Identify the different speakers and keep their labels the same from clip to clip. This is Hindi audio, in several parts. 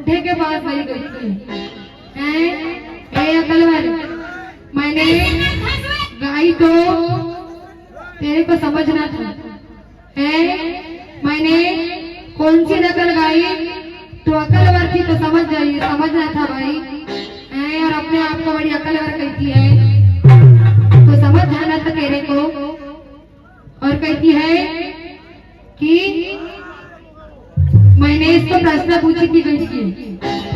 Speaker 1: बुढ़े के पास वही गई थी। अकलवर, मैंने गाई तो तेरे को समझना था। मैंने कौन सी नकल गाई तो अकलवर थी तो समझना था भाई। और अपने आप को बड़ी अकलवर कहती है तो समझ जाना था तेरे को। और कहती है कि मैंने इसको प्रश्न पूछी थी गई थी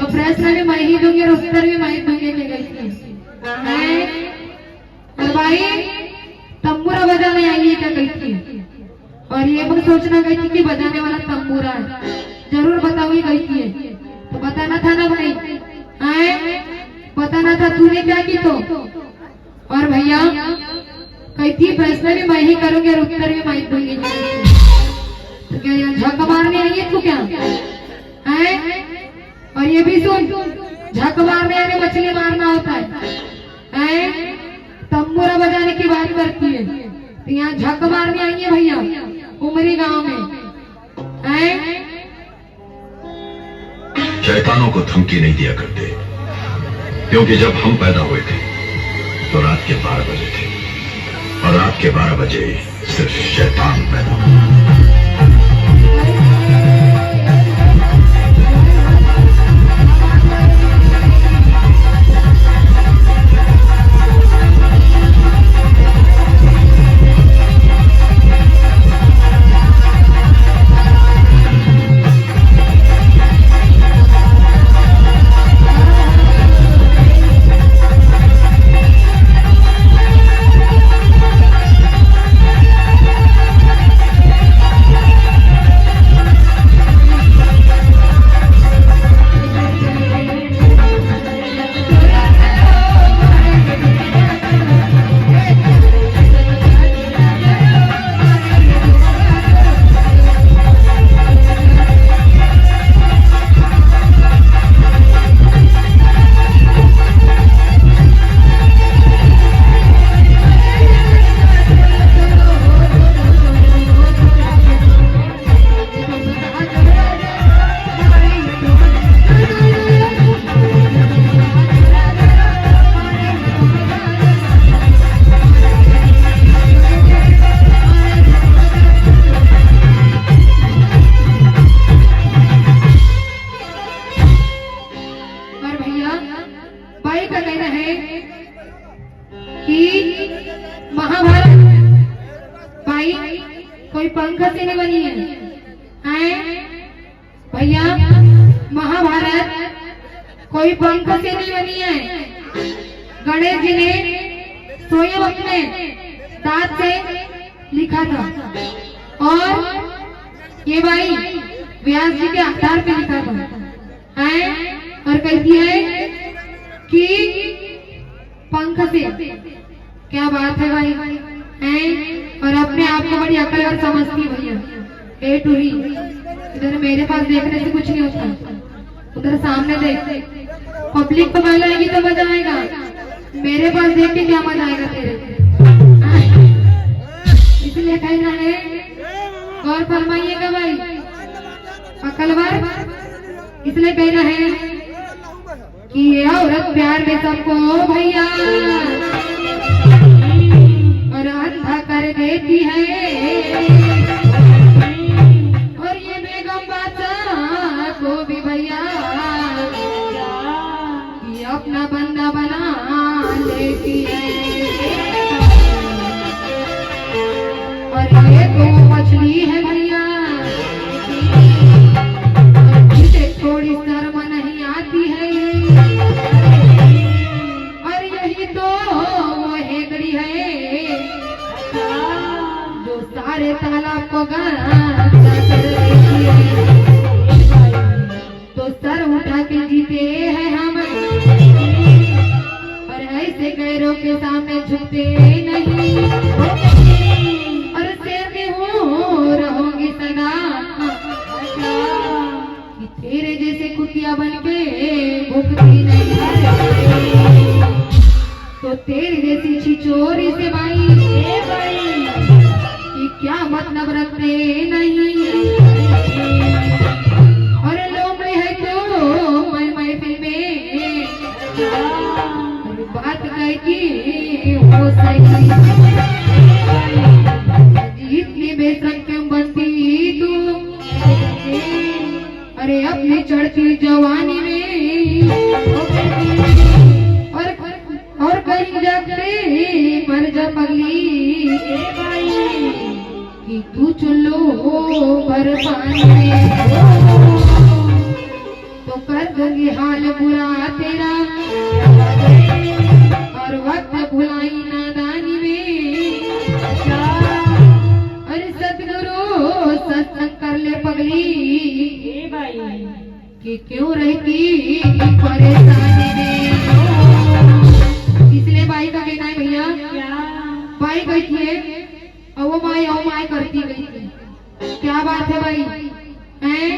Speaker 1: तो प्रश्न भी मैं ही दूंगी और उत्तर भी मैं ही दूंगी के गई थी। और भाई तंबूरा बजाने आई क्या गई थी और ये भी सोचना गई थी कि बजाने वाला तंबूरा है, जरूर बताऊंगी गई थी तो बताना था ना भाई। बताना था, तूने क्या की तो। और भैया कहती प्रश्न भी मैं ही करूंगी और उत्तर भी मैं ही दूंगी। तो क्या यहाँ झक मारने आई है तू क्या है? और ये भी सुन, झक मारने यानी मछली मारना होता है। तंबूरा बजाने की बात करती है तो यहाँ झक मारने आई है भैया उमरी गांव में।
Speaker 2: शैतानों को धमकी नहीं दिया करते, क्योंकि जब हम पैदा हुए थे तो रात के 12 बजे थे और रात के 12 बजे सिर्फ शैतान पैदा हुआ।
Speaker 1: कोई पंख से नहीं बनी है भैया। महाभारत कोई पंख से नहीं बनी है। गणेश जी ने स्वयं अपने दांत से लिखा था और ये भाई व्यास जी के आधार पे लिखा था। और कहती है कि पंख से, क्या बात है भाई। और अपने आप को बड़ी अकलवर समझती भैया। ए टूरी, इधर मेरे पास देखने से कुछ नहीं होता, उधर सामने देख। पब्लिक को मजा आएगी तो मजा आएगा, मेरे पास देख के क्या मजा आएगा तेरे। इसलिए कहना है, गौर फरमाइएगा भाई अकलवर। इसलिए कहना है कि ये औरत प्यार में सबको भैया और अंधा कर देती है। और ये बेगम बादशाह को भी भैया ये अपना बंदा बना लेती है। और ये तो मछली है भैया, जिसे थोड़ी शर्म नहीं आती है। और यही तो वो हेगड़ी है जो सारे तालाब को गंदा कर देती है। तो सर उठा के जीते हैं हम और ऐसे गैरों के सामने झुकते नहीं। और शेर में हो रहोगी सदा कि तेरे जैसे कुतिया बन के भुगती नहीं। तो तेरे जैसी छिचोरी से भाई कि क्या मतलब रखते नहीं। और लोमड़े है तो अरे अपनी चढ़ती जवानी में और कहीं जाते मर जा पगली कि तू चुल्लो भर पानी में तो कर दूंगी हाल बुरा तेरा और वक्त भुलाई नादानी में। अरे सतगुरु सत्संग कर ले पगली कि क्यों रहती परेशानी में। इसलिए बाई का कहना है भैया, बाई कहती है ओ माय करती गई थी। क्या बात है भाई, हैं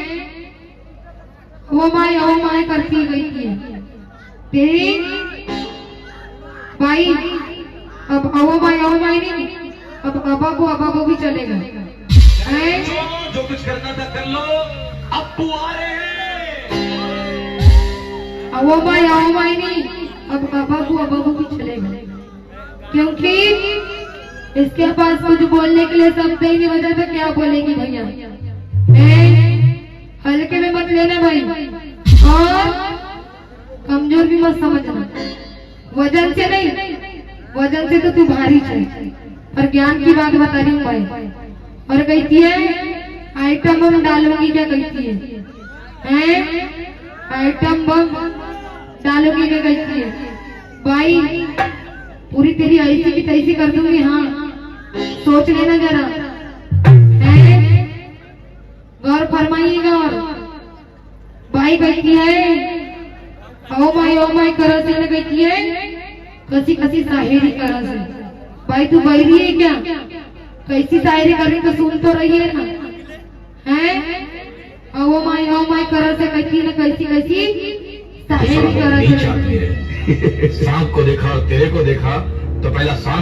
Speaker 1: ओ माय करती गई थी तेरी भाई। अब ओ माय नहीं, अब अबा को भी चलेगा।
Speaker 3: जो कुछ करना था कर लो, अब आ रहे हैं।
Speaker 1: ओ माय नहीं, अब अबा को भी चलेगा, क्योंकि इसके पास कुछ बोलने के लिए शब्द ही नहीं बचा तो क्या बोलेगी भैया। हल्के में मत लेना भाई, और कमजोर भी मत समझना। वजन से नहीं, वजन से तो तू भारी चाहिए, पर ज्ञान की बात बता रही हूँ भाई। और कहती है आइटम बम डालूंगी, क्या कहती है आइटम बम डालूंगी, क्या कहती है भाई। पूरी तेरी ऐसी की तैसी कर दूंगी, हाँ सोच लेना जरा, गौर फरमाइएगा। और भाई कहती है ओ माय करो से, कहती है कसी कसी शायरी करो से। भाई तू बैरी है क्या, कैसी शायरी कर रही तो सुन तो रही है ना, हैं ओ माय करो से कहती है ना, कैसी कैसी शायरी करो से।
Speaker 2: सांप को देखा और तेरे को देखा तो पहला सांप